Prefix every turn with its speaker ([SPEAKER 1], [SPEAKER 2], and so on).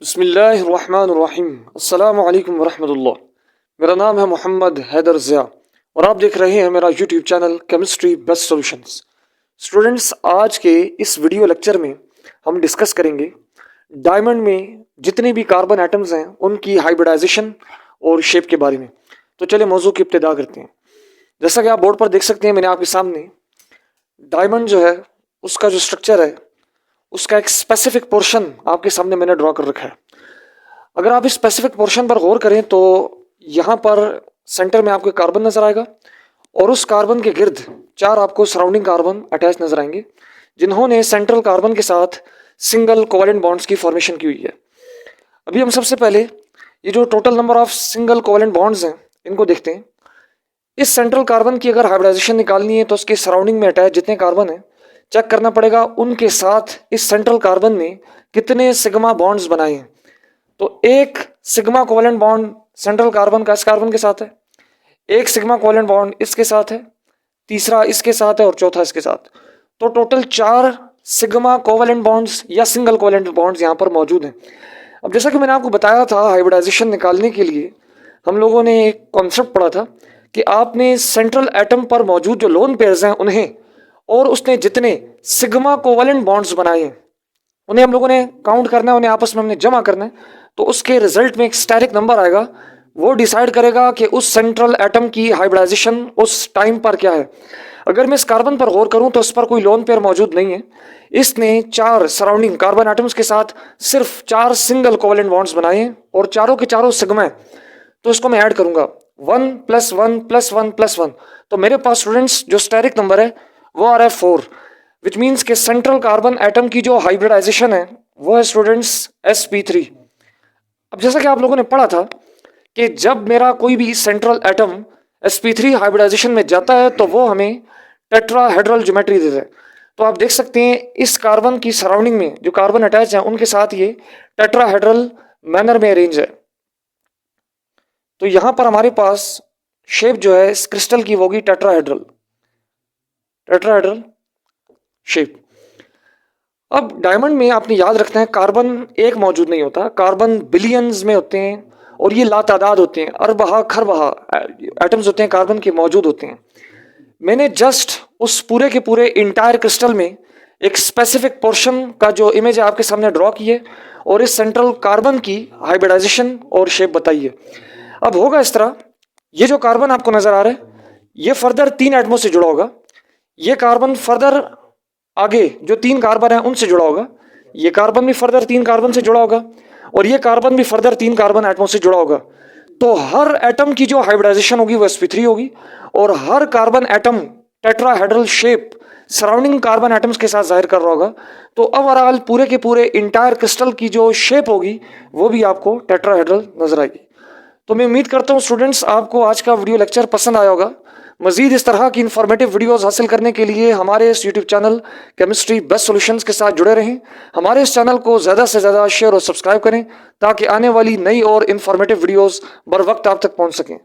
[SPEAKER 1] बिस्मिल्लाहिर्रहमानिर्रहीम। अस्सलामु अलैकुम वरहमतुल्लाह। मेरा नाम है मोहम्मद हैदर ज़िया और आप देख रहे हैं मेरा YouTube channel chemistry best solutions. Students, आज के इस वीडियो लेक्चर में हम डिस्कस करेंगे डायमंड में जितने भी कार्बन एटम्स हैं उनकी हाइब्रिडाइजेशन और शेप के बारे में। तो चलिए मौजू की इब्तिदा करते हैं। जैसा कि आप बोर्ड पर देख सकते हैं, मैंने आपके सामने डायमंड जो है उसका जो स्ट्रक्चर है उसका एक स्पेसिफिक पोर्शन आपके सामने मैंने ड्रॉ कर रखा है। अगर आप इस स्पेसिफिक पोर्शन पर गौर करें तो यहाँ पर सेंटर में आपको कार्बन नजर आएगा और उस कार्बन के गिर्द चार आपको सराउंडिंग कार्बन अटैच नजर आएंगे जिन्होंने सेंट्रल कार्बन के साथ सिंगल कोवेलेंट बॉन्ड्स की फॉर्मेशन की हुई है। अभी हम सबसे पहले ये जो total number of single covalent bonds हैं इनको देखते हैं। इस सेंट्रल कार्बन की अगर हाइब्रिडाइजेशन निकालनी है तो उसके सराउंडिंग में अटैच जितने कार्बन हैं चेक करना पड़ेगा उनके साथ इस सेंट्रल कार्बन ने कितने सिग्मा बॉन्ड्स बनाए हैं। तो एक sigma covalent bond central carbon का इस कार्बन के साथ है, एक सिग्मा कोवेलेंट बॉन्ड इसके साथ है, तीसरा इसके साथ है और चौथा इसके साथ। तो टोटल 4 सिग्मा कोवेलेंट बॉन्ड्स या सिंगल कोवेलेंट बॉन्ड्स यहाँ पर मौजूद हैं। अब जैसा कि मैंने आपको बताया था, हाइब्रिडाइजेशन निकालने के लिए हम लोगों ने एक कॉन्सेप्ट पढ़ा था कि आपने सेंट्रल एटम पर मौजूद जो लोन पेयर्स हैं उन्हें और उसने जितने सिग्मा कोवेलेंट बॉन्ड्स बनाए हैं उन्हें हम लोगों ने काउंट करना है, उन्हें आपस में हमने जमा करना है। तो उसके रिजल्ट में एक स्टेरिक नंबर आएगा, वो डिसाइड करेगा कि उस सेंट्रल एटम की हाइब्रिडाइजेशन उस टाइम पर क्या है। अगर मैं इस कार्बन पर गौर करूं तो इस पर कोई लोन पेयर मौजूद नहीं है। इसने 4 सराउंडिंग कार्बन एटम्स के साथ सिर्फ 4 सिंगल कोवेलेंट बॉन्ड्स बनाए हैं और चारों के चारों सिग्मा है। तो इसको मैं ऐड करूंगा 1 + 1 + 1 + 1। तो मेरे पास स्टूडेंट्स जो स्टेरिक नंबर है वो आ रहा है 4, विच मीन्स के सेंट्रल कार्बन एटम की जो हाइब्रिडाइजेशन है वो है स्टूडेंट्स sp3। अब जैसा कि आप लोगों ने पढ़ा था कि जब मेरा कोई भी सेंट्रल एटम sp3 हाइब्रिडाइजेशन में जाता है तो वो हमें टेट्राहेड्रल ज्योमेट्री देता है। तो आप देख सकते हैं इस कार्बन की सराउंडिंग में जो कार्बन अटैच है उनके साथ ये टेट्राहेड्रल मैनर में अरेंज है। तो यहां पर हमारे पास शेप जो है इस क्रिस्टल की वो होगी टेट्राहेड्रल शेप। अब डायमंड में आपने याद रखना है कार्बन एक मौजूद नहीं होता, कार्बन बिलियंस में होते हैं और ये लातादाद होते हैं, अरबहा खरबहा एटम्स होते हैं कार्बन के मौजूद होते हैं। मैंने जस्ट उस पूरे के पूरे इंटायर क्रिस्टल में एक स्पेसिफिक पोर्शन का जो इमेज है आपके सामने ड्रॉ की है और इस सेंट्रल कार्बन की हाइब्रिडाइजेशन और शेप बताई है। अब होगा इस तरह, ये जो कार्बन आपको नजर आ रहा है ये फर्दर 3 एटमों से जुड़ा होगा, ये कार्बन फर्दर आगे जो 3 कार्बन है उनसे जुड़ा होगा, ये कार्बन भी फर्दर 3 कार्बन से जुड़ा होगा और ये कार्बन भी फर्दर 3 कार्बन एटमों से जुड़ा होगा। तो हर एटम की जो हाइब्रिडाइजेशन होगी वो sp3 होगी और हर carbon atom tetrahedral shape surrounding carbon atoms के साथ जाहिर कर रहा होगा। तो ओवरऑल पूरे के पूरे इंटायर क्रिस्टल की जो शेप होगी वो भी आपको टेट्राहेड्रल नजर आएगी। तो मैं उम्मीद करता हूँ स्टूडेंट्स आपको आज का वीडियो लेक्चर पसंद आया होगा। मजीद इस तरह की इन्फॉर्मेटिव वीडियोस हासिल करने के लिए हमारे इस YouTube channel chemistry best solutions के साथ जुड़े रहें। हमारे इस चैनल को ज़्यादा से ज़्यादा शेयर और सब्सक्राइब करें ताकि आने वाली नई और इन्फॉर्मेटिव वीडियोस बर वक्त आप तक पहुँच सकें।